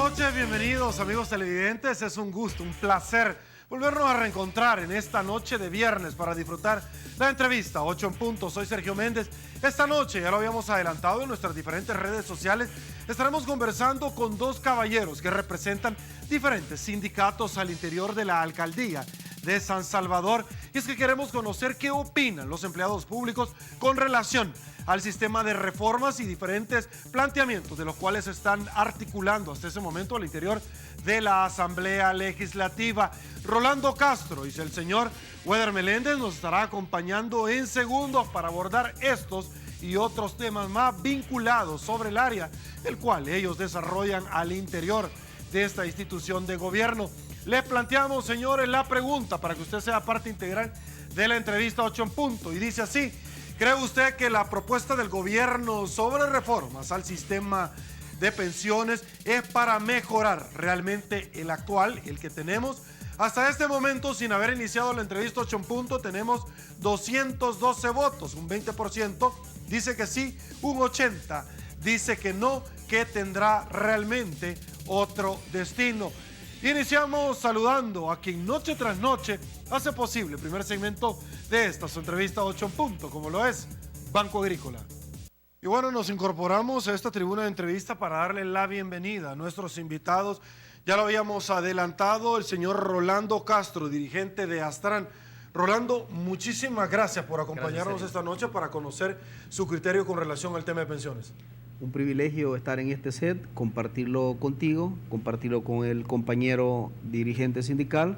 noches, bienvenidos amigos televidentes, es un gusto, un placer volvernos a reencontrar en esta noche de viernes para disfrutar la entrevista 8 en punto. Soy Sergio Méndez. Esta noche, ya lo habíamos adelantado en nuestras diferentes redes sociales, estaremos conversando con dos caballeros que representan diferentes sindicatos al interior de la alcaldía de San Salvador, y es que queremos conocer qué opinan los empleados públicos con relación al sistema de reformas y diferentes planteamientos de los cuales se están articulando hasta ese momento al interior de la Asamblea Legislativa. Rolando Castro y el señor Weder Meléndez nos estará acompañando en segundos para abordar estos y otros temas más vinculados sobre el área, el cual ellos desarrollan al interior de esta institución de gobierno. Les planteamos, señores, la pregunta para que usted sea parte integral de la entrevista 8 en punto, y dice así: ¿cree usted que la propuesta del gobierno sobre reformas al sistema de pensiones es para mejorar realmente el actual, el que tenemos? Hasta este momento, sin haber iniciado la entrevista 8 en punto, tenemos 212 votos, un 20% dice que sí, un 80% dice que no, que tendrá realmente otro destino. Iniciamos saludando a quien noche tras noche hace posible el primer segmento de esta su entrevista 8 en punto, como lo es Banco Agrícola. Y bueno, nos incorporamos a esta tribuna de entrevista para darle la bienvenida a nuestros invitados. Ya lo habíamos adelantado, el señor Rolando Castro, dirigente de Astran. Rolando, muchísimas gracias por acompañarnos esta noche para conocer su criterio con relación al tema de pensiones. Un privilegio estar en este set, compartirlo contigo, compartirlo con el compañero dirigente sindical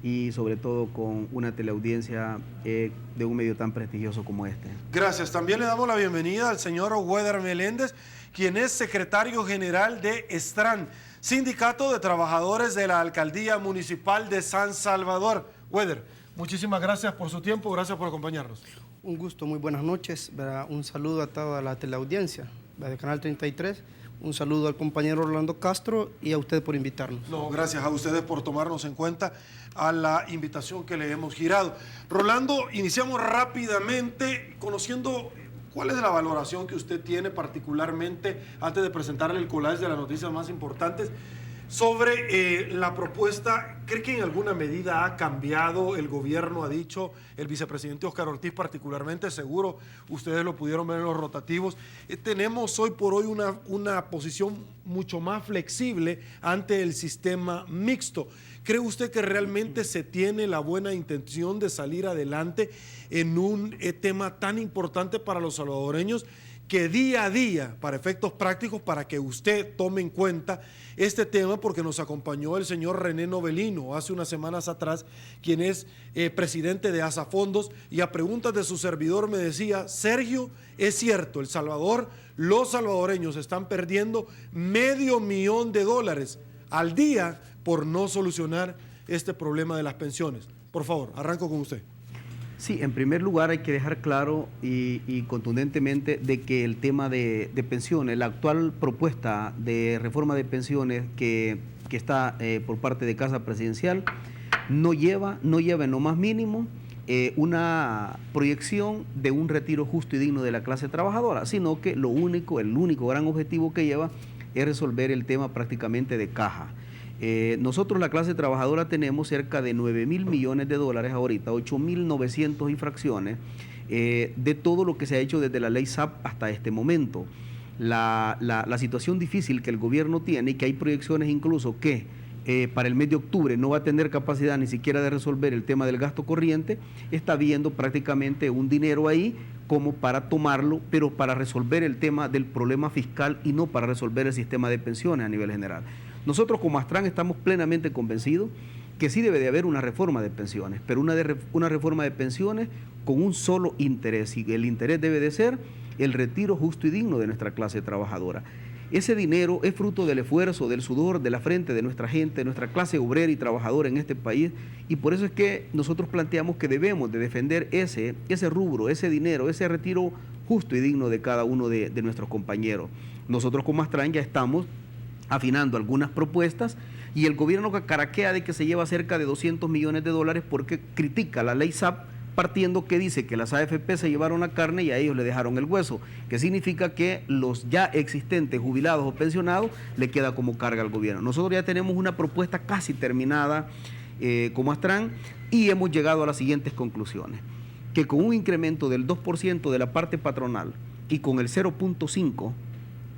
y sobre todo con una teleaudiencia de un medio tan prestigioso como este. Gracias. También le damos la bienvenida al señor Weder Meléndez, quien es secretario general de Estran, Sindicato de Trabajadores de la Alcaldía Municipal de San Salvador. Weder, muchísimas gracias por su tiempo, gracias por acompañarnos. Un gusto, muy buenas noches. Un saludo a toda la teleaudiencia de Canal 33. Un saludo al compañero Rolando Castro y a usted por invitarnos. No, gracias a ustedes por tomarnos en cuenta a la invitación que le hemos girado. Rolando, iniciamos rápidamente conociendo cuál es la valoración que usted tiene particularmente, antes de presentarle el collage de las noticias más importantes, sobre la propuesta. ¿Cree que en alguna medida ha cambiado? El gobierno ha dicho, el vicepresidente Óscar Ortiz particularmente, seguro ustedes lo pudieron ver en los rotativos, tenemos hoy por hoy una posición mucho más flexible ante el sistema mixto. ¿Cree usted que realmente se tiene la buena intención de salir adelante en un tema tan importante para los salvadoreños, que día a día, para efectos prácticos, para que usted tome en cuenta este tema, porque nos acompañó el señor René Novelino hace unas semanas atrás, quien es presidente de Asafondos, y a preguntas de su servidor me decía: Sergio, es cierto, los salvadoreños están perdiendo $500,000 al día por no solucionar este problema de las pensiones. Por favor, arranco con usted. Sí, en primer lugar hay que dejar claro y contundentemente de que el tema de pensiones, la actual propuesta de reforma de pensiones que está por parte de Casa Presidencial, no lleva en lo más mínimo una proyección de un retiro justo y digno de la clase trabajadora, sino que el único gran objetivo que lleva es resolver el tema prácticamente de caja. Nosotros, la clase trabajadora, tenemos cerca de $9.000 millones ahorita, 8.900 infracciones de todo lo que se ha hecho desde la ley SAP hasta este momento. La situación difícil que el gobierno tiene, y que hay proyecciones incluso que para el mes de octubre no va a tener capacidad ni siquiera de resolver el tema del gasto corriente, está viendo prácticamente un dinero ahí como para tomarlo, pero para resolver el tema del problema fiscal y no para resolver el sistema de pensiones a nivel general. Nosotros como Astran estamos plenamente convencidos que sí debe de haber una reforma de pensiones, pero una reforma de pensiones con un solo interés, y el interés debe de ser el retiro justo y digno de nuestra clase trabajadora. Ese dinero es fruto del esfuerzo, del sudor, de la frente de nuestra gente, de nuestra clase obrera y trabajadora en este país, y por eso es que nosotros planteamos que debemos de defender ese rubro, ese dinero, ese retiro justo y digno de cada uno de nuestros compañeros. Nosotros como Astran ya estamos afinando algunas propuestas, y el gobierno caraquea de que se lleva cerca de $200 millones porque critica la ley SAP partiendo que dice que las AFP se llevaron la carne y a ellos le dejaron el hueso, que significa que los ya existentes jubilados o pensionados le queda como carga al gobierno. Nosotros ya tenemos una propuesta casi terminada como Astran y hemos llegado a las siguientes conclusiones, que con un incremento del 2% de la parte patronal y con el 0.5%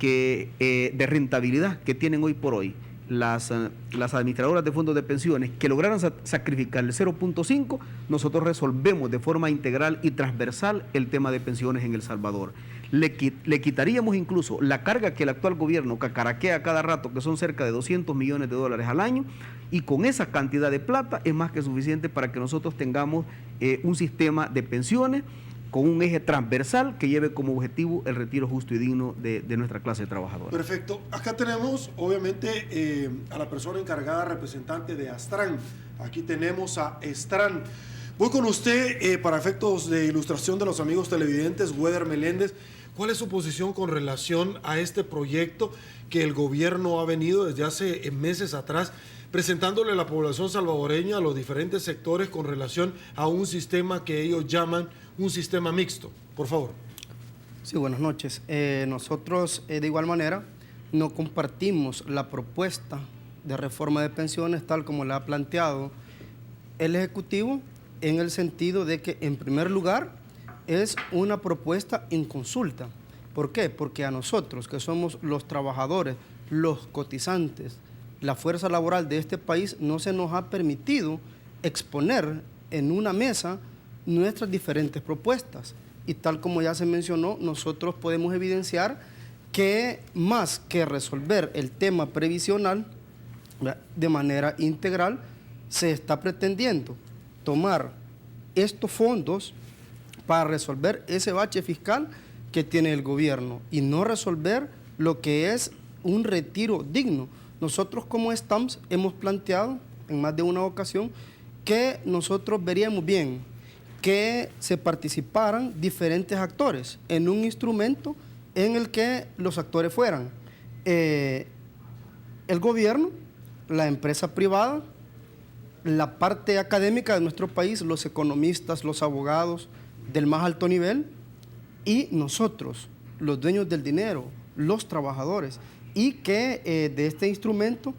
de rentabilidad que tienen hoy por hoy las administradoras de fondos de pensiones, que lograran sacrificar el 0.5%, nosotros resolvemos de forma integral y transversal el tema de pensiones en El Salvador. Le quitaríamos incluso la carga que el actual gobierno cacaraquea cada rato, que son cerca de $200 millones al año, y con esa cantidad de plata es más que suficiente para que nosotros tengamos un sistema de pensiones con un eje transversal que lleve como objetivo el retiro justo y digno de nuestra clase trabajadora. Perfecto. Acá tenemos, obviamente, a la persona encargada, representante de Astran. Aquí tenemos a Astran. Voy con usted, para efectos de ilustración de los amigos televidentes, Weder Meléndez. ¿Cuál es su posición con relación a este proyecto que el gobierno ha venido desde hace meses atrás presentándole a la población salvadoreña, a los diferentes sectores, con relación a un sistema que ellos llaman un sistema mixto? Por favor. Sí, buenas noches. Nosotros, de igual manera, no compartimos la propuesta de reforma de pensiones tal como la ha planteado el Ejecutivo, en el sentido de que, en primer lugar, es una propuesta inconsulta. ¿Por qué? Porque a nosotros, que somos los trabajadores, los cotizantes, la fuerza laboral de este país, no se nos ha permitido exponer en una mesa nuestras diferentes propuestas. Y tal como ya se mencionó, nosotros podemos evidenciar que más que resolver el tema previsional de manera integral, se está pretendiendo tomar estos fondos para resolver ese bache fiscal que tiene el gobierno y no resolver lo que es un retiro digno. Nosotros como STAMS hemos planteado en más de una ocasión que nosotros veríamos bien que se participaran diferentes actores en un instrumento en el que los actores fueran el gobierno, la empresa privada, la parte académica de nuestro país, los economistas, los abogados del más alto nivel, y nosotros, los dueños del dinero, los trabajadores, y que de este instrumento,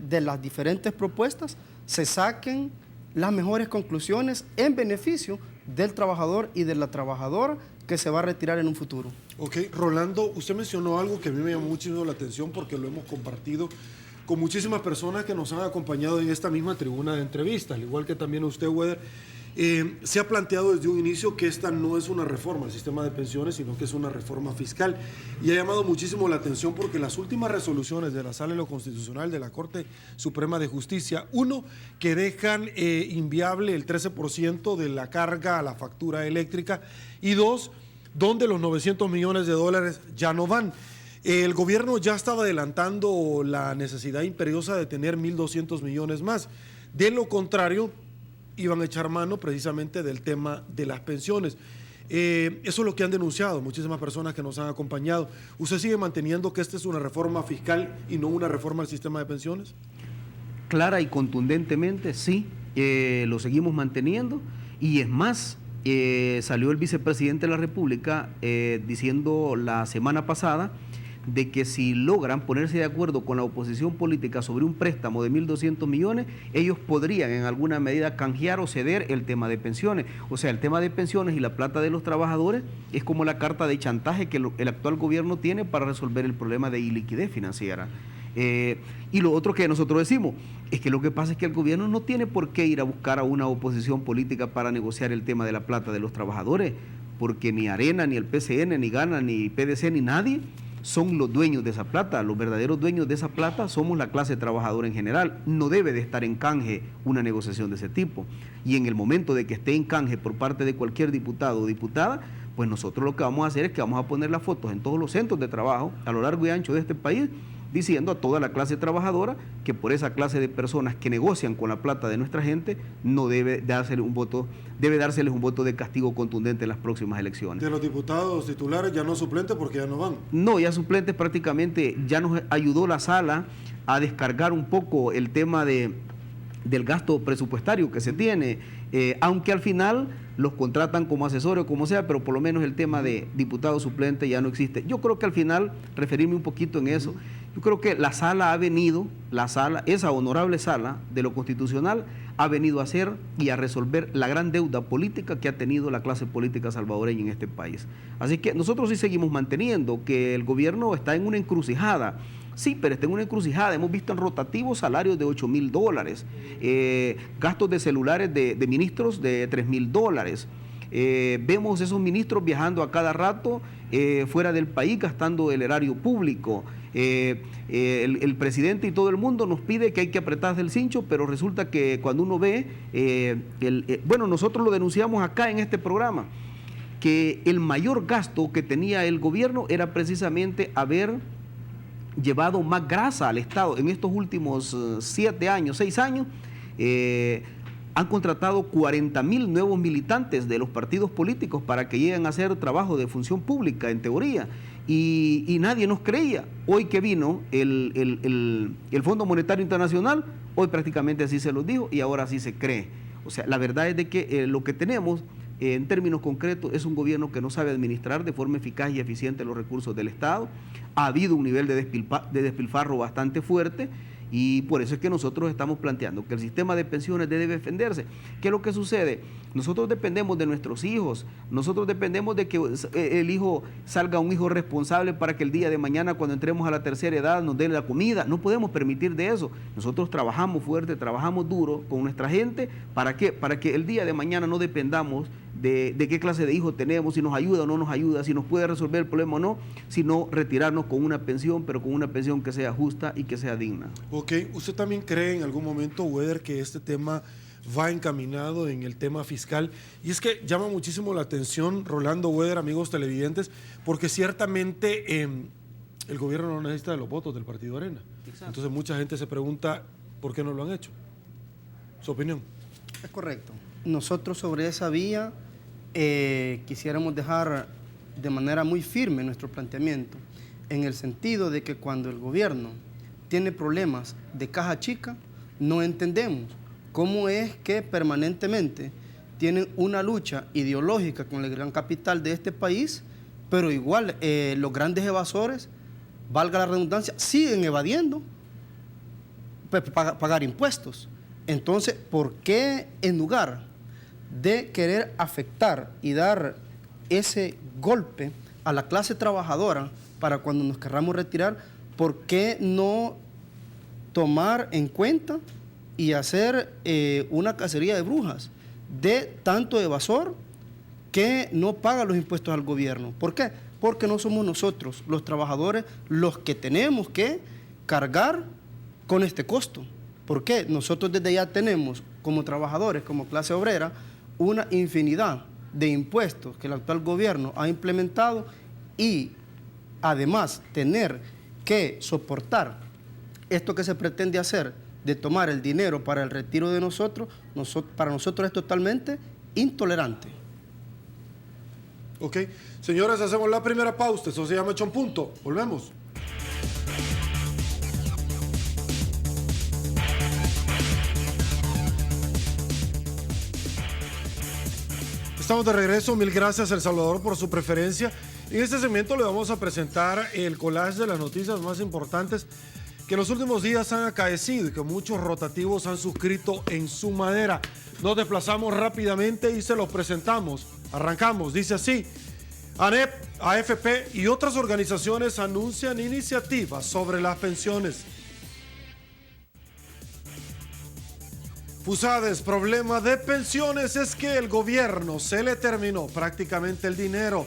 de las diferentes propuestas, se saquen las mejores conclusiones en beneficio del trabajador y de la trabajadora que se va a retirar en un futuro. Ok, Rolando, usted mencionó algo que a mí me llamó muchísimo la atención porque lo hemos compartido con muchísimas personas que nos han acompañado en esta misma tribuna de entrevista, al igual que también usted, Weder. Se ha planteado desde un inicio que esta no es una reforma al sistema de pensiones, sino que es una reforma fiscal. Y ha llamado muchísimo la atención porque las últimas resoluciones de la Sala de lo Constitucional de la Corte Suprema de Justicia, uno, que dejan inviable el 13% de la carga a la factura eléctrica, y dos, donde los $900 millones ya no van. El gobierno ya estaba adelantando la necesidad imperiosa de tener 1.200 millones más. De lo contrario, iban a echar mano precisamente del tema de las pensiones. Eso es lo que han denunciado muchísimas personas que nos han acompañado. ¿Usted sigue manteniendo que esta es una reforma fiscal y no una reforma al sistema de pensiones? Clara y contundentemente, sí, lo seguimos manteniendo, y es más, salió el vicepresidente de la República diciendo la semana pasada de que si logran ponerse de acuerdo con la oposición política sobre un préstamo de 1.200 millones, ellos podrían en alguna medida canjear o ceder el tema de pensiones. O sea, el tema de pensiones y la plata de los trabajadores es como la carta de chantaje que el actual gobierno tiene para resolver el problema de iliquidez financiera. Y lo otro que nosotros decimos es que lo que pasa es que el gobierno no tiene por qué ir a buscar a una oposición política para negociar el tema de la plata de los trabajadores, porque ni Arena, ni el PCN, ni Gana, ni PDC, ni nadie son los dueños de esa plata. Los verdaderos dueños de esa plata somos la clase trabajadora en general. No debe de estar en canje una negociación de ese tipo. Y en el momento de que esté en canje por parte de cualquier diputado o diputada, pues nosotros lo que vamos a hacer es que vamos a poner las fotos en todos los centros de trabajo a lo largo y ancho de este país, diciendo a toda la clase trabajadora que por esa clase de personas que negocian con la plata de nuestra gente no debe dárseles un voto de castigo contundente en las próximas elecciones. De los diputados titulares ya no suplentes porque ya no van. No, ya suplentes prácticamente. Ya nos ayudó la sala a descargar un poco el tema del gasto presupuestario que se tiene, aunque al final los contratan como asesores o como sea, pero por lo menos el tema de diputado suplente ya no existe. Yo creo que al final, referirme un poquito en eso, yo creo que la sala ha venido, esa honorable sala de lo constitucional, ha venido a hacer y a resolver la gran deuda política que ha tenido la clase política salvadoreña en este país. Así que nosotros sí seguimos manteniendo que el gobierno está en una encrucijada. Sí, pero está en una encrucijada. Hemos visto en rotativos salarios de $8,000, gastos de celulares de ministros de $3,000. Vemos esos ministros viajando a cada rato fuera del país, gastando el erario público. El presidente y todo el mundo nos pide que hay que apretarse el cincho, pero resulta que cuando uno ve, bueno, nosotros lo denunciamos acá en este programa, que el mayor gasto que tenía el gobierno era precisamente haber llevado más grasa al Estado. En estos últimos 6 años, han contratado 40,000 nuevos militantes de los partidos políticos para que lleguen a hacer trabajo de función pública, en teoría, y nadie nos creía. Hoy que vino el Fondo Monetario Internacional, hoy prácticamente así se los dijo y ahora sí se cree. O sea, la verdad es de que lo que tenemos en términos concretos es un gobierno que no sabe administrar de forma eficaz y eficiente los recursos del Estado. Ha habido un nivel de despilfarro bastante fuerte, y por eso es que nosotros estamos planteando que el sistema de pensiones debe defenderse. ¿Qué es lo que sucede? Nosotros dependemos de nuestros hijos, nosotros dependemos de que el hijo salga un hijo responsable para que el día de mañana, cuando entremos a la tercera edad, nos den la comida. No podemos permitir de eso. Nosotros trabajamos fuerte, trabajamos duro con nuestra gente. ¿Para qué? Para que el día de mañana no dependamos de qué clase de hijo tenemos, si nos ayuda o no nos ayuda, si nos puede resolver el problema o no, sino retirarnos con una pensión, pero con una pensión que sea justa y que sea digna. Ok, ¿usted también cree en algún momento, Weder, que este tema va encaminado en el tema fiscal? Y es que llama muchísimo la atención, Rolando Weder, amigos televidentes, porque ciertamente el gobierno no necesita de los votos del Partido Arena. Exacto. Entonces mucha gente se pregunta, ¿por qué no lo han hecho? ¿Su opinión? Es correcto. Nosotros sobre esa vía quisiéramos dejar de manera muy firme nuestro planteamiento, en el sentido de que cuando el gobierno tiene problemas de caja chica, no entendemos cómo es que permanentemente tienen una lucha ideológica con el gran capital de este país, pero igual los grandes evasores, valga la redundancia, siguen evadiendo pagar impuestos. Entonces, ¿por qué en lugar de querer afectar y dar ese golpe a la clase trabajadora para cuando nos querramos retirar, por qué no tomar en cuenta y hacer una cacería de brujas de tanto evasor que no paga los impuestos al gobierno? ¿Por qué? Porque no somos nosotros, los trabajadores, los que tenemos que cargar con este costo. ¿Por qué? Nosotros desde ya tenemos como trabajadores, como clase obrera, una infinidad de impuestos que el actual gobierno ha implementado, y además tener que soportar esto que se pretende hacer de tomar el dinero para el retiro de nosotros, para nosotros es totalmente intolerante. Ok, señores, hacemos la primera pausa. Eso se llama Hecho en Punto. Volvemos. Estamos de regreso. Mil gracias, El Salvador, por su preferencia. En este segmento le vamos a presentar el collage de las noticias más importantes que en los últimos días han acaecido y que muchos rotativos han suscrito en su madera. Nos desplazamos rápidamente y se los presentamos. Arrancamos, dice así: ANEP, AFP y otras organizaciones anuncian iniciativas sobre las pensiones. Fusades, problema de pensiones es que el gobierno se le terminó prácticamente el dinero.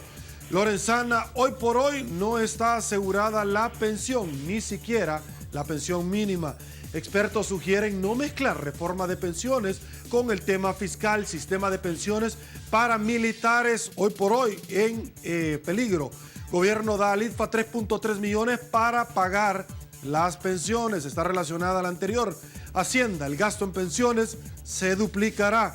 Lorenzana, hoy por hoy no está asegurada la pensión, ni siquiera la pensión mínima. Expertos sugieren no mezclar reforma de pensiones con el tema fiscal. Sistema de pensiones para militares hoy por hoy en peligro. Gobierno da al ITFA 3.3 millones para pagar las pensiones. Está relacionada a la anterior. Hacienda, el gasto en pensiones se duplicará.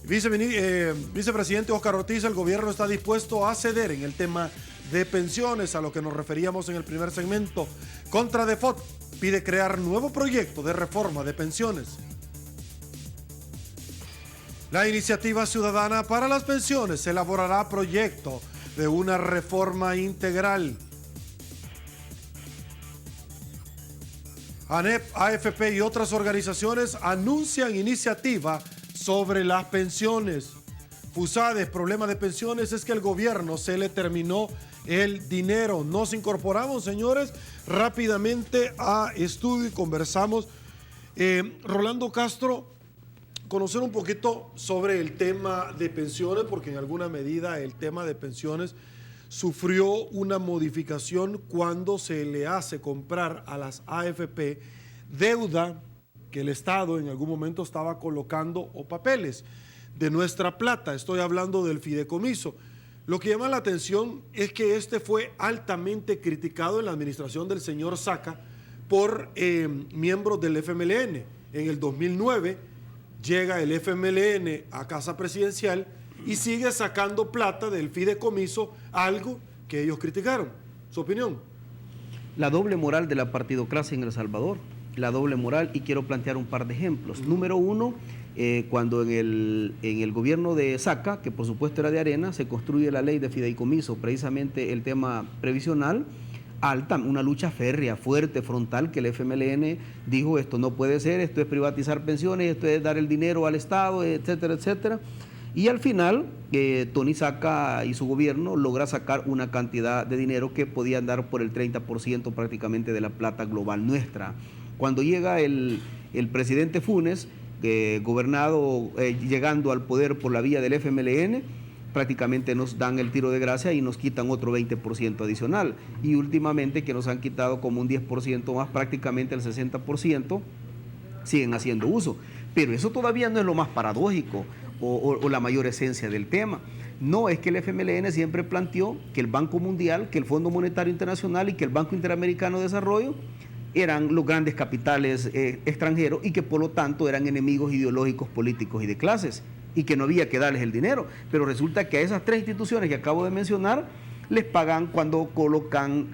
Vicepresidente Óscar Ortiz, el gobierno está dispuesto a ceder en el tema de pensiones, a lo que nos referíamos en el primer segmento. Contra DEFOT pide crear nuevo proyecto de reforma de pensiones. La iniciativa ciudadana para las pensiones elaborará proyecto de una reforma integral. ANEP, AFP y otras organizaciones anuncian iniciativa sobre las pensiones. FUSADES, problema de pensiones es que el gobierno se le terminó el dinero. Nos incorporamos, señores, rápidamente a estudio y conversamos. Rolando Castro, conocer un poquito sobre el tema de pensiones, porque en alguna medida el tema de pensiones sufrió una modificación cuando se le hace comprar a las AFP deuda que el Estado en algún momento estaba colocando o papeles de nuestra plata. Estoy hablando del fideicomiso. Lo que llama la atención es que este fue altamente criticado en la administración del señor Saca por miembros del FMLN. En el 2009 llega el FMLN a Casa Presidencial y sigue sacando plata del fideicomiso, algo que ellos criticaron. ¿Su opinión? La doble moral de la partidocracia en El Salvador, la doble moral, y quiero plantear un par de ejemplos. Número uno, cuando en el gobierno de Saca, que por supuesto era de Arena, se construye la ley de fideicomiso, precisamente el tema previsional, alta, una lucha férrea, fuerte, frontal, que el FMLN dijo: esto no puede ser, esto es privatizar pensiones, esto es dar el dinero al Estado, etcétera, etcétera. Y al final, Tony Saca y su gobierno logra sacar una cantidad de dinero que podía andar por el 30% prácticamente de la plata global nuestra. Cuando llega el presidente Funes, llegando al poder por la vía del FMLN, prácticamente nos dan el tiro de gracia y nos quitan otro 20% adicional. Y últimamente, que nos han quitado como un 10% más, prácticamente el 60%, siguen haciendo uso. Pero eso todavía no es lo más paradójico o la mayor esencia del tema. No, es que el FMLN siempre planteó que el Banco Mundial, que el Fondo Monetario Internacional y que el Banco Interamericano de Desarrollo eran los grandes capitales extranjeros y que por lo tanto eran enemigos ideológicos, políticos y de clases, y que no había que darles el dinero. Pero resulta que a esas tres instituciones que acabo de mencionar les pagan, cuando colocan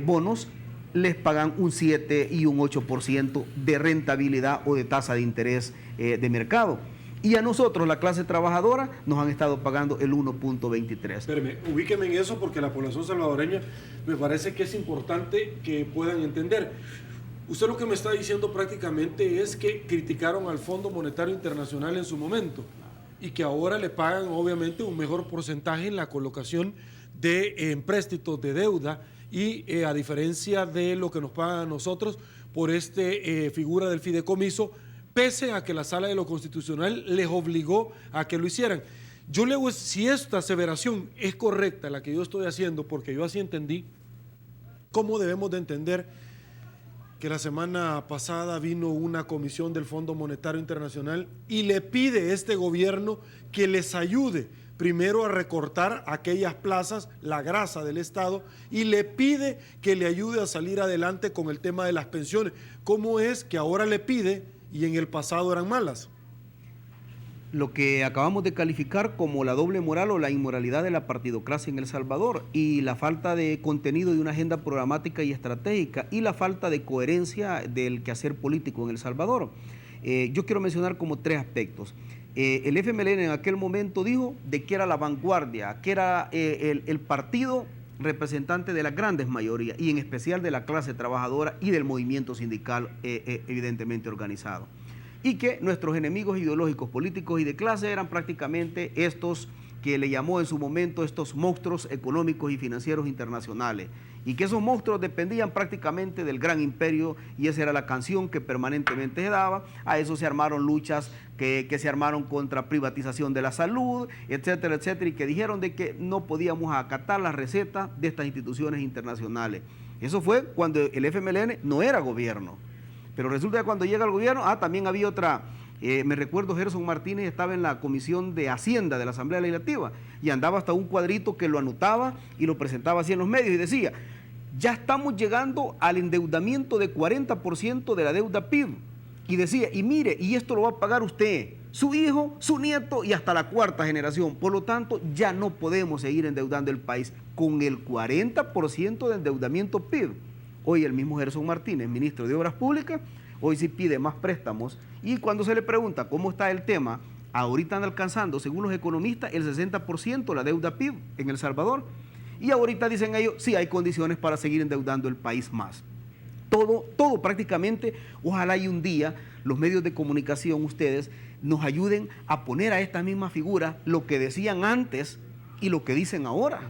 bonos, les pagan un 7 y un 8% de rentabilidad o de tasa de interés de mercado. Y a nosotros, la clase trabajadora, nos han estado pagando el 1.23. Espérame, ubíqueme en eso, porque la población salvadoreña me parece que es importante que puedan entender. Usted lo que me está diciendo prácticamente es que criticaron al Fondo Monetario Internacional en su momento y que ahora le pagan obviamente un mejor porcentaje en la colocación de empréstitos de deuda y a diferencia de lo que nos pagan a nosotros por figura del fideicomiso, pese a que la Sala de lo Constitucional les obligó a que lo hicieran. Yo le digo, si esta aseveración es correcta, la que yo estoy haciendo, porque yo así entendí, ¿cómo debemos de entender que la semana pasada vino una comisión del Fondo Monetario Internacional y le pide a este gobierno que les ayude primero a recortar aquellas plazas, la grasa del Estado, y le pide que le ayude a salir adelante con el tema de las pensiones? ¿Cómo es que ahora le pide y en el pasado eran malas? Lo que acabamos de calificar como la doble moral o la inmoralidad de la partidocracia en El Salvador, y la falta de contenido de una agenda programática y estratégica, y la falta de coherencia del quehacer político en El Salvador. Yo quiero mencionar como tres aspectos. El FMLN en aquel momento dijo de que era la vanguardia, que era el partido representante de las grandes mayorías, y en especial de la clase trabajadora y del movimiento sindical evidentemente organizado. Y que nuestros enemigos ideológicos, políticos y de clase eran prácticamente estos que le llamó en su momento estos monstruos económicos y financieros internacionales, y que esos monstruos dependían prácticamente del gran imperio, y esa era la canción que permanentemente se daba. A eso se armaron luchas que se armaron contra privatización de la salud, etcétera, etcétera, y que dijeron de que no podíamos acatar la receta de estas instituciones internacionales. Eso fue cuando el FMLN no era gobierno. Pero resulta que cuando llega el gobierno, también había otra, me recuerdo, Gerson Martínez estaba en la Comisión de Hacienda de la Asamblea Legislativa y andaba hasta un cuadrito que lo anotaba y lo presentaba así en los medios y decía: ya estamos llegando al endeudamiento de 40% de la deuda PIB. Y decía, y mire, y esto lo va a pagar usted, su hijo, su nieto y hasta la cuarta generación. Por lo tanto, ya no podemos seguir endeudando el país con el 40% de endeudamiento PIB. Hoy el mismo Gerson Martínez, ministro de Obras Públicas, hoy sí pide más préstamos, y cuando se le pregunta cómo está el tema Ahorita están alcanzando, según los economistas, el 60% la deuda PIB en El Salvador. Y ahorita dicen ellos, sí hay condiciones para seguir endeudando el país más. Todo prácticamente, ojalá y un día los medios de comunicación, ustedes, nos ayuden a poner a esta misma figura lo que decían antes y lo que dicen ahora.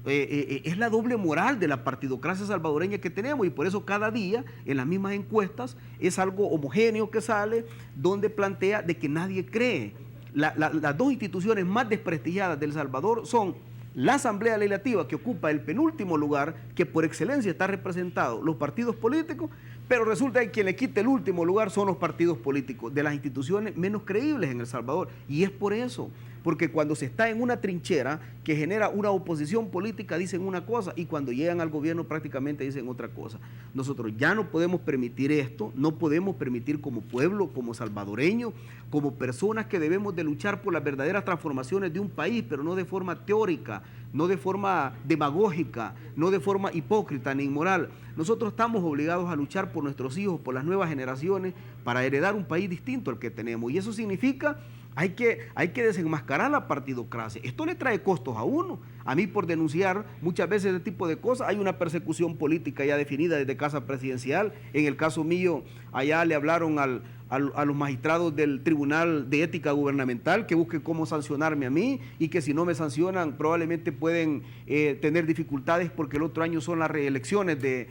Es la doble moral de la partidocracia salvadoreña que tenemos, y por eso cada día en las mismas encuestas es algo homogéneo que sale, donde plantea de que nadie cree. Las dos instituciones más desprestigiadas de El Salvador son la Asamblea Legislativa, que ocupa el penúltimo lugar, que por excelencia está representado los partidos políticos, pero resulta que quien le quita el último lugar son los partidos políticos, de las instituciones menos creíbles en El Salvador. Y es por eso, porque cuando se está en una trinchera que genera una oposición política dicen una cosa, y cuando llegan al gobierno prácticamente dicen otra cosa. Nosotros ya no podemos permitir esto, no podemos permitir como pueblo, como salvadoreños, como personas que debemos de luchar por las verdaderas transformaciones de un país, pero no de forma teórica, no de forma demagógica, no de forma hipócrita ni inmoral. Nosotros estamos obligados a luchar por nuestros hijos, por las nuevas generaciones, para heredar un país distinto al que tenemos. Y eso significa hay que desenmascarar la partidocracia. Esto le trae costos a uno. A mí, por denunciar muchas veces este tipo de cosas, hay una persecución política ya definida desde Casa Presidencial. En el caso mío, allá le hablaron a los magistrados del Tribunal de Ética Gubernamental que busquen cómo sancionarme a mí, y que si no me sancionan probablemente pueden tener dificultades, porque el otro año son las reelecciones de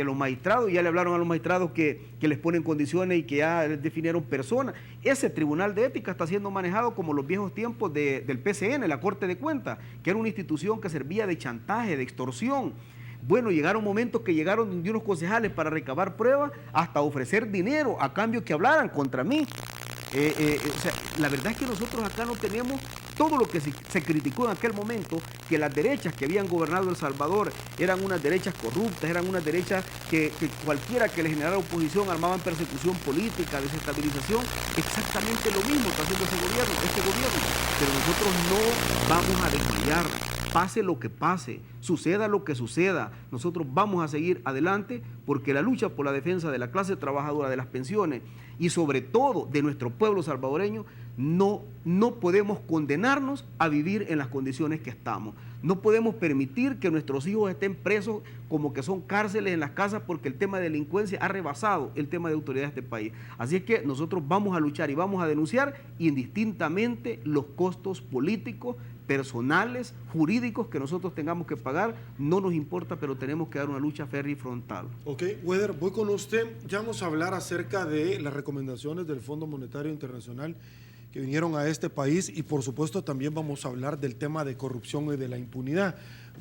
los magistrados. Ya le hablaron a los magistrados que les ponen condiciones y que ya les definieron personas. Ese Tribunal de Ética está siendo manejado como los viejos tiempos del PCN, la Corte de Cuentas, que era una institución que servía de chantaje, de extorsión. Bueno, llegaron momentos que llegaron de unos concejales para recabar pruebas, hasta ofrecer dinero a cambio que hablaran contra mí. O sea, la verdad es que nosotros acá no tenemos todo lo que se criticó en aquel momento, que las derechas que habían gobernado El Salvador eran unas derechas corruptas, eran unas derechas que cualquiera que le generara oposición armaban persecución política, desestabilización. Exactamente lo mismo está haciendo este gobierno. Pero nosotros no vamos a desmayar. Pase lo que pase, suceda lo que suceda, nosotros vamos a seguir adelante, porque la lucha por la defensa de la clase trabajadora, de las pensiones y sobre todo de nuestro pueblo salvadoreño, no podemos condenarnos a vivir en las condiciones que estamos. No podemos permitir que nuestros hijos estén presos como que son cárceles en las casas, porque el tema de delincuencia ha rebasado el tema de autoridad de este país. Así es que nosotros vamos a luchar y vamos a denunciar indistintamente los costos políticos, personales, jurídicos que nosotros tengamos que pagar. No nos importa, pero tenemos que dar una lucha férrea y frontal. Ok, Weder, voy con usted. Ya vamos a hablar acerca de las recomendaciones del Fondo Monetario Internacional que vinieron a este país, y por supuesto también vamos a hablar del tema de corrupción y de la impunidad.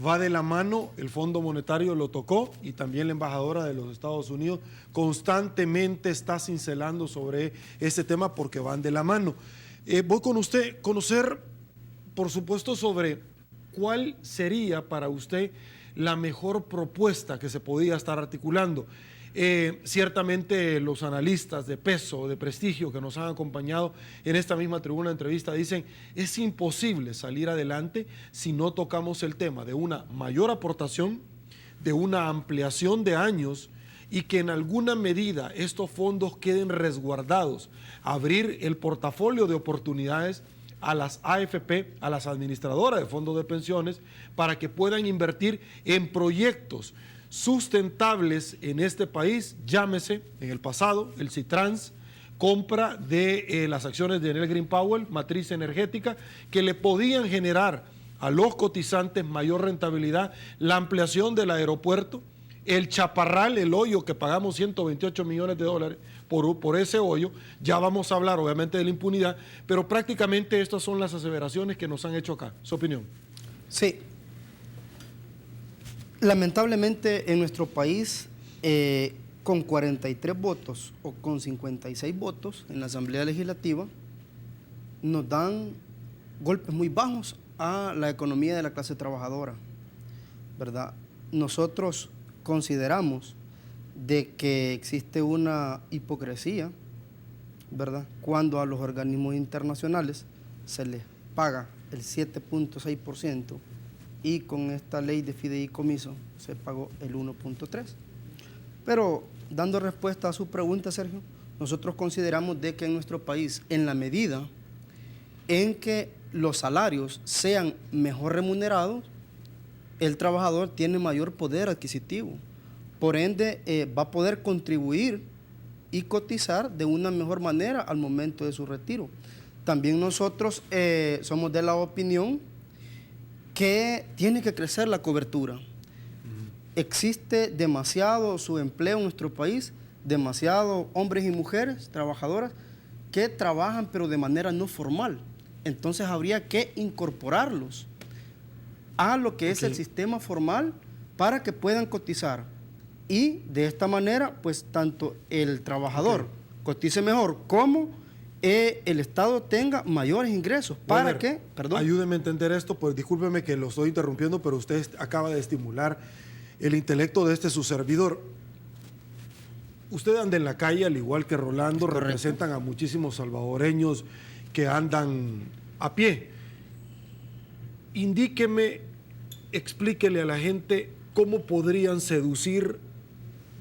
Va de la mano, el Fondo Monetario lo tocó, y también la embajadora de los Estados Unidos constantemente está cincelando sobre este tema, porque van de la mano. Voy con usted, conocer, por supuesto, sobre cuál sería para usted la mejor propuesta que se podía estar articulando. Ciertamente los analistas de peso, de prestigio que nos han acompañado en esta misma tribuna de entrevista dicen: es imposible salir adelante si no tocamos el tema de una mayor aportación, de una ampliación de años, y que en alguna medida estos fondos queden resguardados, abrir el portafolio de oportunidades a las AFP, a las administradoras de fondos de pensiones, para que puedan invertir en proyectos sustentables en este país. Llámese, en el pasado, el Citrans, compra de las acciones de Enel Green Power, matriz energética, que le podían generar a los cotizantes mayor rentabilidad, la ampliación del aeropuerto, el Chaparral, el hoyo que pagamos 128 millones de dólares por ese hoyo. Ya vamos a hablar obviamente de la impunidad, pero prácticamente estas son las aseveraciones que nos han hecho acá. ¿Su opinión? Sí. Lamentablemente en nuestro país, con 43 votos o con 56 votos en la Asamblea Legislativa, nos dan golpes muy bajos a la economía de la clase trabajadora, ¿verdad? Nosotros consideramos de que existe una hipocresía, ¿verdad?, cuando a los organismos internacionales se les paga el 7.6%, y con esta ley de fideicomiso se pagó el 1.3%. Pero, dando respuesta a su pregunta, Sergio, nosotros consideramos de que en nuestro país, en la medida en que los salarios sean mejor remunerados, el trabajador tiene mayor poder adquisitivo. Por ende, va a poder contribuir y cotizar de una mejor manera al momento de su retiro. También nosotros somos de la opinión que tiene que crecer la cobertura. Existe demasiado subempleo en nuestro país, demasiados hombres y mujeres trabajadoras que trabajan pero de manera no formal. Entonces habría que incorporarlos a lo que es el sistema formal para que puedan cotizar. Y de esta manera, pues tanto el trabajador cotice mejor como el Estado tenga mayores ingresos. ¿Para qué? Perdón. Ayúdeme a entender esto, pues discúlpeme que lo estoy interrumpiendo, pero usted acaba de estimular el intelecto de su servidor. Usted anda en la calle, al igual que Rolando, correcto, representan a muchísimos salvadoreños que andan a pie. Indíqueme, explíquele a la gente cómo podrían seducir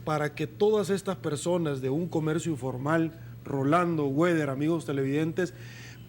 para que todas estas personas de un comercio informal, Rolando, Weder, amigos televidentes,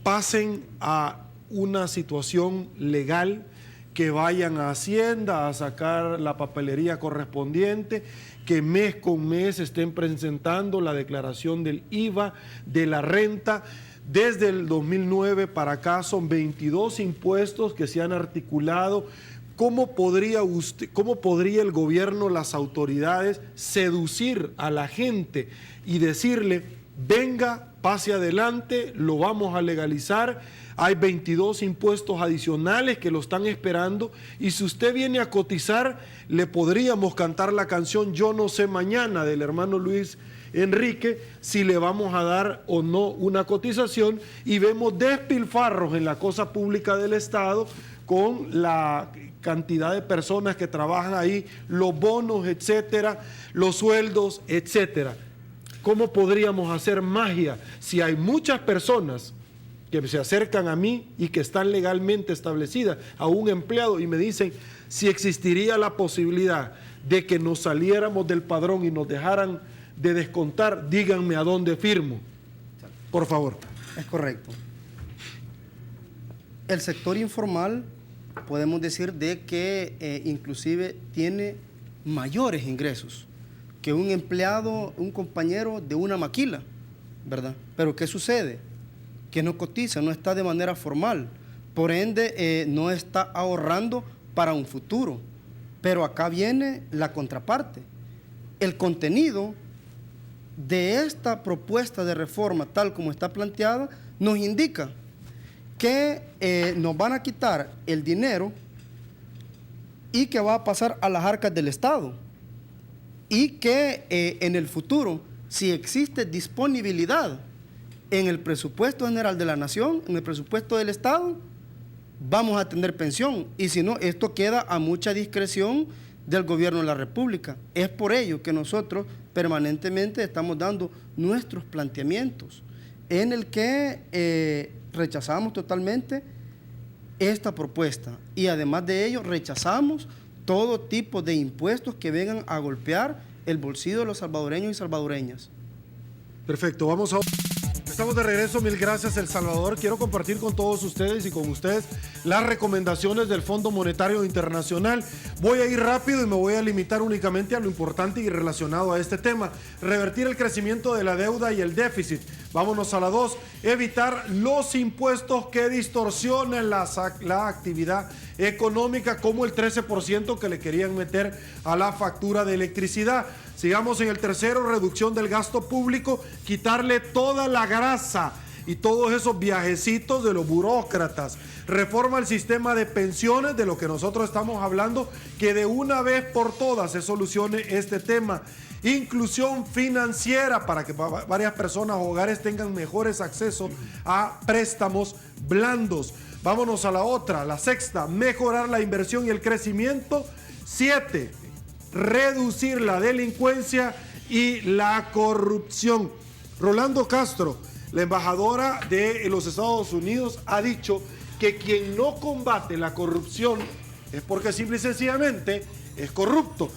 pasen a una situación legal, que vayan a Hacienda a sacar la papelería correspondiente, que mes con mes estén presentando la declaración del IVA, de la renta. Desde el 2009 para acá son 22 impuestos que se han articulado. ¿Cómo podría el gobierno, las autoridades, seducir a la gente y decirle, venga, pase adelante, lo vamos a legalizar? Hay 22 impuestos adicionales que lo están esperando, y si usted viene a cotizar, le podríamos cantar la canción Yo no sé mañana del hermano Luis Enrique, si le vamos a dar o no una cotización, y vemos despilfarros en la cosa pública del Estado con la cantidad de personas que trabajan ahí, los bonos, etcétera, los sueldos, etcétera. ¿Cómo podríamos hacer magia si hay muchas personas que se acercan a mí y que están legalmente establecidas a un empleado y me dicen si existiría la posibilidad de que nos saliéramos del padrón y nos dejaran de descontar? Díganme a dónde firmo, por favor. Es correcto. El sector informal, podemos decir de que inclusive tiene mayores ingresos que un empleado, un compañero de una maquila, ¿verdad? Pero ¿qué sucede? Que no cotiza, no está de manera formal, por ende no está ahorrando para un futuro. Pero acá viene la contraparte. El contenido de esta propuesta de reforma, tal como está planteada, nos indica que nos van a quitar el dinero y que va a pasar a las arcas del Estado, y que en el futuro, si existe disponibilidad en el presupuesto general de la Nación, en el presupuesto del Estado, vamos a tener pensión, y si no, esto queda a mucha discreción del gobierno de la República. Es por ello que nosotros permanentemente estamos dando nuestros planteamientos en el que rechazamos totalmente esta propuesta, y además de ello rechazamos todo tipo de impuestos que vengan a golpear el bolsillo de los salvadoreños y salvadoreñas. Perfecto, vamos a... Estamos de regreso, mil gracias El Salvador. Quiero compartir con todos ustedes y con ustedes las recomendaciones del Fondo Monetario Internacional. Voy a ir rápido y me voy a limitar únicamente a lo importante y relacionado a este tema. Revertir el crecimiento de la deuda y el déficit. Vámonos a la 2. Evitar los impuestos que distorsionan la actividad económica, como el 13% que le querían meter a la factura de electricidad. Sigamos en el tercero, reducción del gasto público, quitarle toda la grasa y todos esos viajecitos de los burócratas. Reforma el sistema de pensiones, de lo que nosotros estamos hablando, que de una vez por todas se solucione este tema. Inclusión financiera para que varias personas o hogares tengan mejores accesos a préstamos blandos. Vámonos a la otra, la sexta, mejorar la inversión y el crecimiento. 7, reducir la delincuencia y la corrupción. Rolando Castro, la embajadora de los Estados Unidos, ha dicho que quien no combate la corrupción es porque simple y sencillamente es corrupto.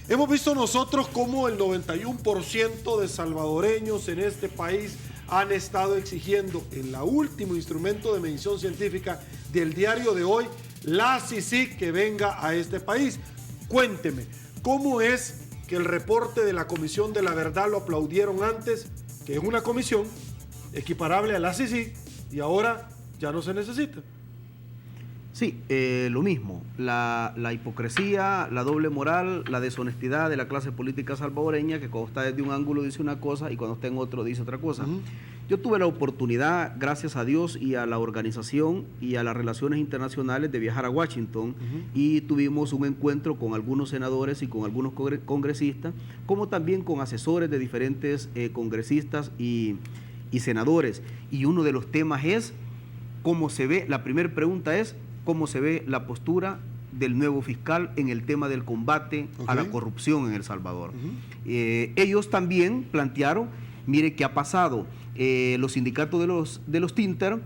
Hemos visto nosotros cómo el 91% de salvadoreños en este país han estado exigiendo en la último instrumento de medición científica del diario de hoy, la CICIG, que venga a este país. Cuénteme, ¿cómo es que el reporte de la Comisión de la Verdad lo aplaudieron antes, que es una comisión equiparable a la CICIG, y ahora ya no se necesita? Sí, lo mismo, la hipocresía, la doble moral, la deshonestidad de la clase política salvadoreña, que cuando está desde un ángulo dice una cosa y cuando está en otro dice otra cosa. Yo tuve la oportunidad, gracias a Dios y a la organización y a las relaciones internacionales, de viajar a Washington y tuvimos un encuentro con algunos senadores y con algunos congresistas, como también con asesores de diferentes congresistas y senadores. Y uno de los temas es cómo se ve, la primera pregunta es, cómo se ve la postura del nuevo fiscal en el tema del combate a la corrupción en El Salvador. Ellos también plantearon, mire qué ha pasado, los sindicatos de los Tinter,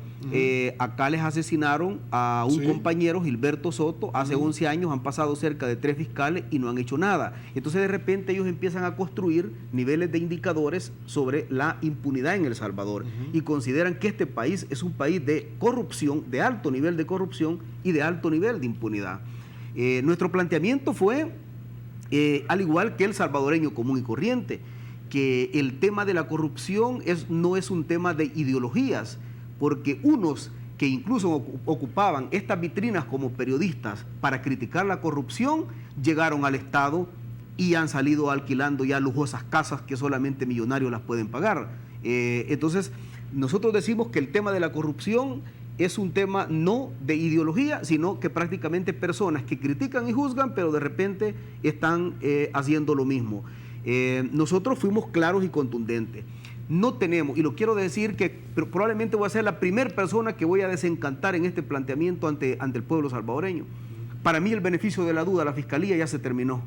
acá les asesinaron a un compañero, Gilberto Soto, hace 11 años, han pasado cerca de 3 fiscales y no han hecho nada. Entonces de repente ellos empiezan a construir niveles de indicadores sobre la impunidad en El Salvador y consideran que este país es un país de corrupción, de alto nivel de corrupción y de alto nivel de impunidad. Nuestro planteamiento fue, al igual que el salvadoreño común y corriente, que el tema de la corrupción no es un tema de ideologías, porque unos que incluso ocupaban estas vitrinas como periodistas para criticar la corrupción, llegaron al Estado y han salido alquilando ya lujosas casas que solamente millonarios las pueden pagar. Entonces, nosotros decimos que el tema de la corrupción es un tema no de ideología, sino que prácticamente personas que critican y juzgan, pero de repente están haciendo lo mismo. Nosotros fuimos claros y contundentes. No tenemos, y lo quiero decir que probablemente voy a ser la primera persona que voy a desencantar en este planteamiento ante el pueblo salvadoreño. Para mí el beneficio de la duda, la fiscalía ya se terminó.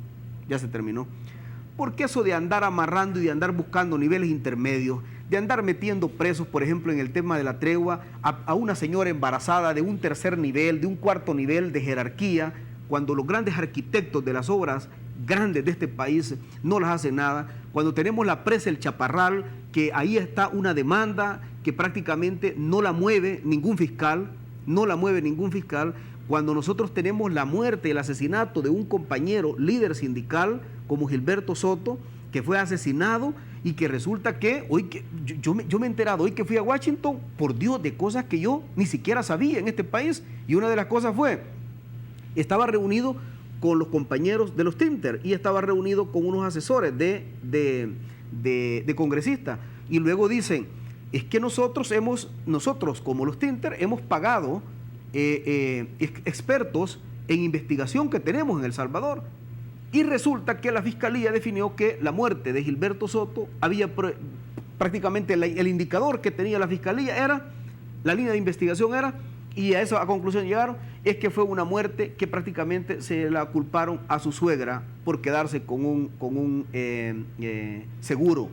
Porque eso de andar amarrando y de andar buscando niveles intermedios, de andar metiendo presos, por ejemplo, en el tema de la tregua, a una señora embarazada de un tercer nivel, de un cuarto nivel de jerarquía, cuando los grandes arquitectos de las obras grandes de este país no las hacen nada, cuando tenemos la presa El Chaparral, que ahí está una demanda que prácticamente no la mueve ningún fiscal, cuando nosotros tenemos la muerte y el asesinato de un compañero líder sindical como Gilberto Soto, que fue asesinado y que resulta que hoy que yo me he enterado hoy que fui a Washington, por Dios, de cosas que yo ni siquiera sabía en este país, y una de las cosas fue, estaba reunido con los compañeros de los Tinter y estaba reunido con unos asesores de congresistas, y luego dicen, es que nosotros como los Tinter hemos pagado expertos en investigación que tenemos en El Salvador, y resulta que la fiscalía definió que la muerte de Gilberto Soto había prácticamente el indicador que tenía la fiscalía era, la línea de investigación era, y a esa conclusión llegaron, es que fue una muerte que prácticamente se la culparon a su suegra por quedarse con un seguro.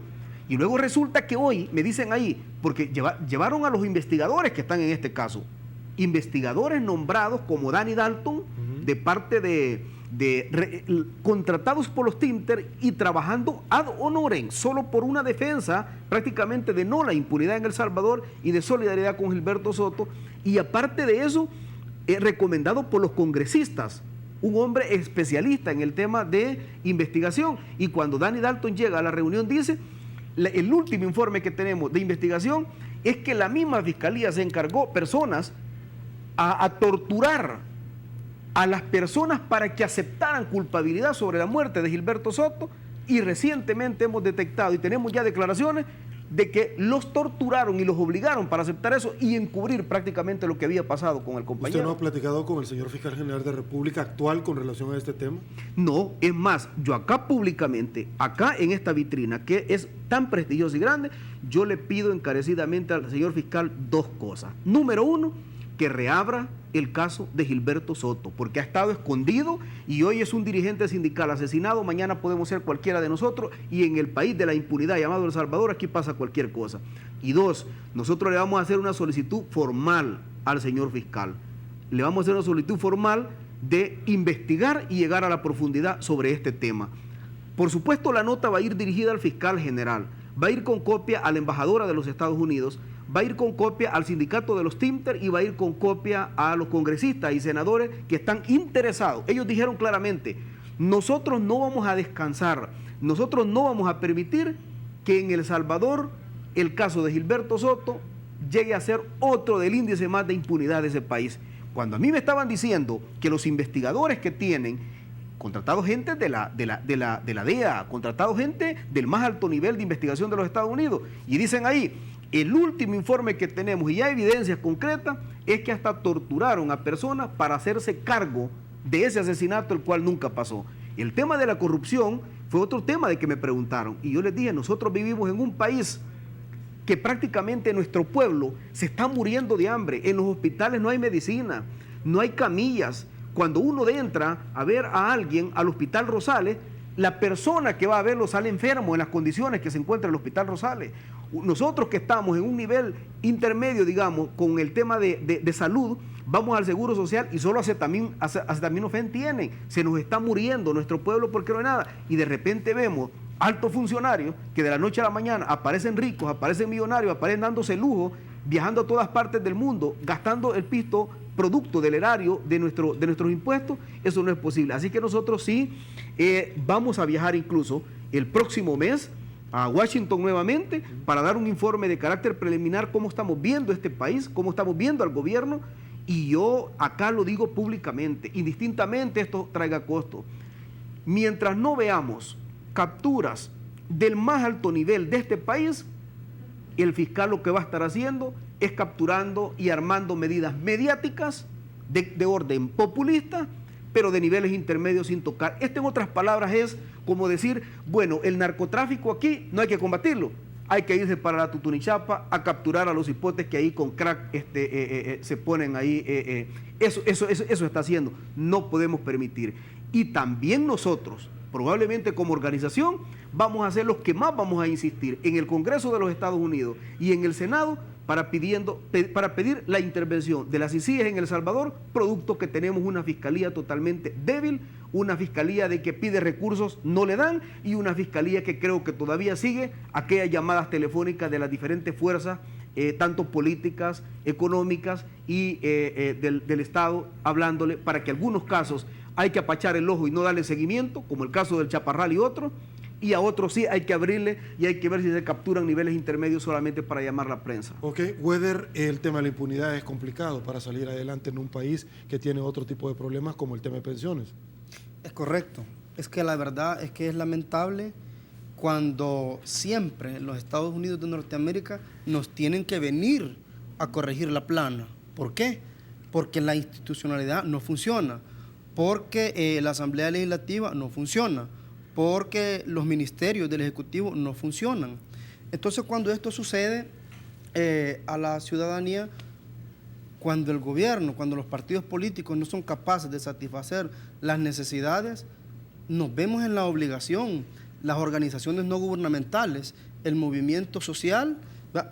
Y luego resulta que hoy me dicen ahí, porque llevaron a los investigadores que están en este caso, investigadores nombrados como Danny Dalton, de parte contratados por los Tinter y trabajando ad honorem, solo por una defensa prácticamente de no la impunidad en El Salvador y de solidaridad con Gilberto Soto, y aparte de eso, recomendado por los congresistas, un hombre especialista en el tema de investigación. Y cuando Danny Dalton llega a la reunión dice, el último informe que tenemos de investigación es que la misma fiscalía se encargó personas a torturar a las personas para que aceptaran culpabilidad sobre la muerte de Gilberto Soto, y recientemente hemos detectado y tenemos ya declaraciones de que los torturaron y los obligaron para aceptar eso y encubrir prácticamente lo que había pasado con el compañero. ¿Usted no ha platicado con el señor fiscal general de República actual con relación a este tema? No, es más, yo acá públicamente, acá en esta vitrina que es tan prestigiosa y grande, yo le pido encarecidamente al señor fiscal 2 cosas. Número 1, que reabra el caso de Gilberto Soto, porque ha estado escondido y hoy es un dirigente sindical asesinado, mañana podemos ser cualquiera de nosotros, y en el país de la impunidad llamado El Salvador aquí pasa cualquier cosa. Y 2, nosotros le vamos a hacer una solicitud formal al señor fiscal, le vamos a hacer una solicitud formal de investigar y llegar a la profundidad sobre este tema. Por supuesto, la nota va a ir dirigida al fiscal general, va a ir con copia a la embajadora de los Estados Unidos, va a ir con copia al sindicato de los Teamsters y va a ir con copia a los congresistas y senadores que están interesados. Ellos dijeron claramente, nosotros no vamos a descansar, nosotros no vamos a permitir que en El Salvador el caso de Gilberto Soto llegue a ser otro del índice más de impunidad de ese país. Cuando a mí me estaban diciendo que los investigadores que tienen, contratado gente de la DEA, contratado gente del más alto nivel de investigación de los Estados Unidos, y dicen ahí, el último informe que tenemos y ya evidencias concretas es que hasta torturaron a personas para hacerse cargo de ese asesinato, el cual nunca pasó. El tema de la corrupción fue otro tema de que me preguntaron, y yo les dije, nosotros vivimos en un país que prácticamente nuestro pueblo se está muriendo de hambre. En los hospitales no hay medicina, no hay camillas. Cuando uno entra a ver a alguien al Hospital Rosales, la persona que va a verlo sale enfermo en las condiciones que se encuentra en el Hospital Rosales. Nosotros que estamos en un nivel intermedio, digamos, con el tema de salud, vamos al Seguro Social y solo acetaminofén tienen. Se nos está muriendo nuestro pueblo porque no hay nada. Y de repente vemos altos funcionarios que de la noche a la mañana aparecen ricos, aparecen millonarios, aparecen dándose lujo, viajando a todas partes del mundo, gastando el pisto producto del erario de nuestros impuestos. Eso no es posible. Así que nosotros sí vamos a viajar incluso el próximo mes a Washington nuevamente para dar un informe de carácter preliminar cómo estamos viendo este país, cómo estamos viendo al gobierno, y yo acá lo digo públicamente, indistintamente esto traiga costo. Mientras no veamos capturas del más alto nivel de este país, el fiscal lo que va a estar haciendo es capturando y armando medidas mediáticas de orden populista, pero de niveles intermedios sin tocar. Esto, en otras palabras, es como decir, bueno, el narcotráfico aquí no hay que combatirlo, hay que irse para la Tutunichapa a capturar a los hipotes que ahí con crack se ponen ahí. Eso está haciendo, no podemos permitir. Y también nosotros, probablemente como organización, vamos a ser los que más vamos a insistir en el Congreso de los Estados Unidos y en el Senado para pedir la intervención de las CICIG en El Salvador, producto que tenemos una fiscalía totalmente débil, una fiscalía de que pide recursos, no le dan, y una fiscalía que creo que todavía sigue aquellas llamadas telefónicas de las diferentes fuerzas, tanto políticas, económicas y del Estado, hablándole para que algunos casos hay que apachar el ojo y no darle seguimiento, como el caso del Chaparral y otros, y a otros sí hay que abrirle y hay que ver si se capturan niveles intermedios solamente para llamar la prensa. Ok, Weder, el tema de la impunidad es complicado para salir adelante en un país que tiene otro tipo de problemas como el tema de pensiones. Es correcto. Es que la verdad es que es lamentable cuando siempre los Estados Unidos de Norteamérica nos tienen que venir a corregir la plana. ¿Por qué? Porque la institucionalidad no funciona, porque la Asamblea Legislativa no funciona, porque los ministerios del Ejecutivo no funcionan. Entonces, cuando esto sucede a la ciudadanía, cuando el gobierno, cuando los partidos políticos no son capaces de satisfacer las necesidades, nos vemos en la obligación, las organizaciones no gubernamentales, el movimiento social,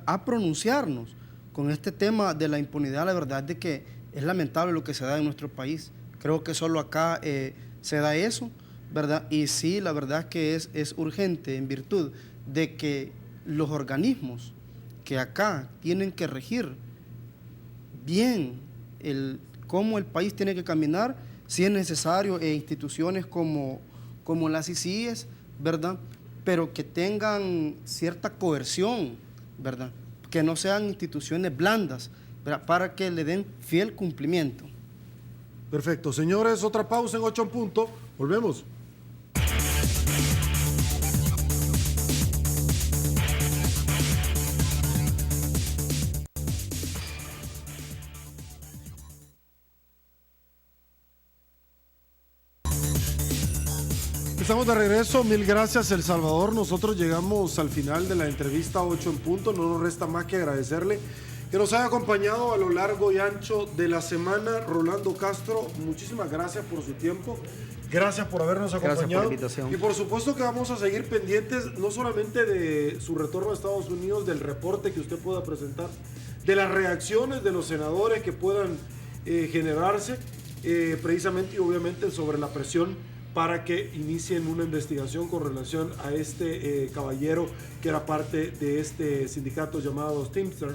a pronunciarnos con este tema de la impunidad. La verdad es de que es lamentable lo que se da en nuestro país. Creo que solo acá se da eso, ¿verdad? Y sí, la verdad es que es urgente en virtud de que los organismos que acá tienen que regir bien cómo el país tiene que caminar, si es necesario, instituciones como las CICIES, ¿verdad? Pero que tengan cierta coerción, ¿verdad? Que no sean instituciones blandas, ¿verdad? Para que le den fiel cumplimiento. Perfecto. Señores, otra pausa en 8 en punto. Volvemos. Estamos de regreso, mil gracias El Salvador. Nosotros llegamos al final de la entrevista 8 en punto. No nos resta más que agradecerle que nos haya acompañado a lo largo y ancho de la semana. Rolando Castro, muchísimas gracias por su tiempo. Gracias por habernos acompañado. Gracias por la invitación. Y por supuesto que vamos a seguir pendientes no solamente de su retorno a Estados Unidos, del reporte que usted pueda presentar, de las reacciones de los senadores que puedan generarse, precisamente y obviamente sobre la presión para que inicien una investigación con relación a este caballero que era parte de este sindicato llamado Teamster,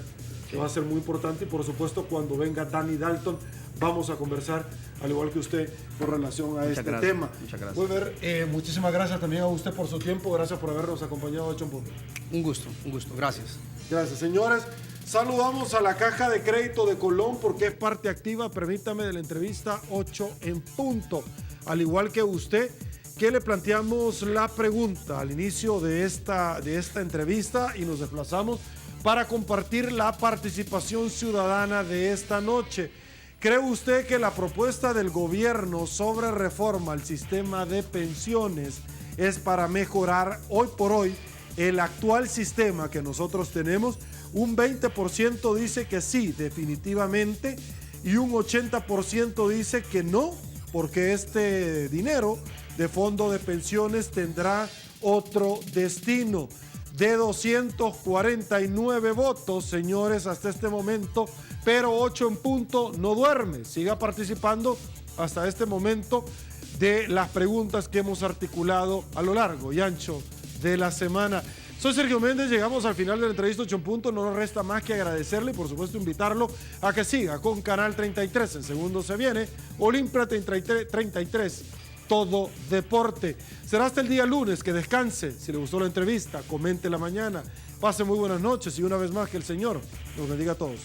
que va a ser muy importante. Y por supuesto, cuando venga Danny Dalton, vamos a conversar, al igual que usted, con relación a este tema. Muchas gracias. Voy a ver, muchísimas gracias también a usted por su tiempo. Gracias por habernos acompañado a 8 en punto. Un gusto, gracias. Gracias, señores. Saludamos a la Caja de Crédito de Colón porque es parte activa, permítame, de la entrevista 8 en punto. Al igual que usted, que le planteamos la pregunta al inicio de esta entrevista y nos desplazamos para compartir la participación ciudadana de esta noche. ¿Cree usted que la propuesta del gobierno sobre reforma al sistema de pensiones es para mejorar hoy por hoy el actual sistema que nosotros tenemos? Un 20% dice que sí, definitivamente, y un 80% dice que no, porque este dinero de fondo de pensiones tendrá otro destino. De 249 votos, señores, hasta este momento, pero 8 en punto no duerme. Siga participando hasta este momento de las preguntas que hemos articulado a lo largo y ancho de la semana. Soy Sergio Méndez, llegamos al final de la entrevista 8 en punto, no nos resta más que agradecerle y por supuesto invitarlo a que siga con Canal 33, en segundo se viene, Olimpia 33, todo deporte. Será hasta el día lunes, que descanse, si le gustó la entrevista, comente la mañana, pase muy buenas noches y una vez más que el Señor nos bendiga a todos.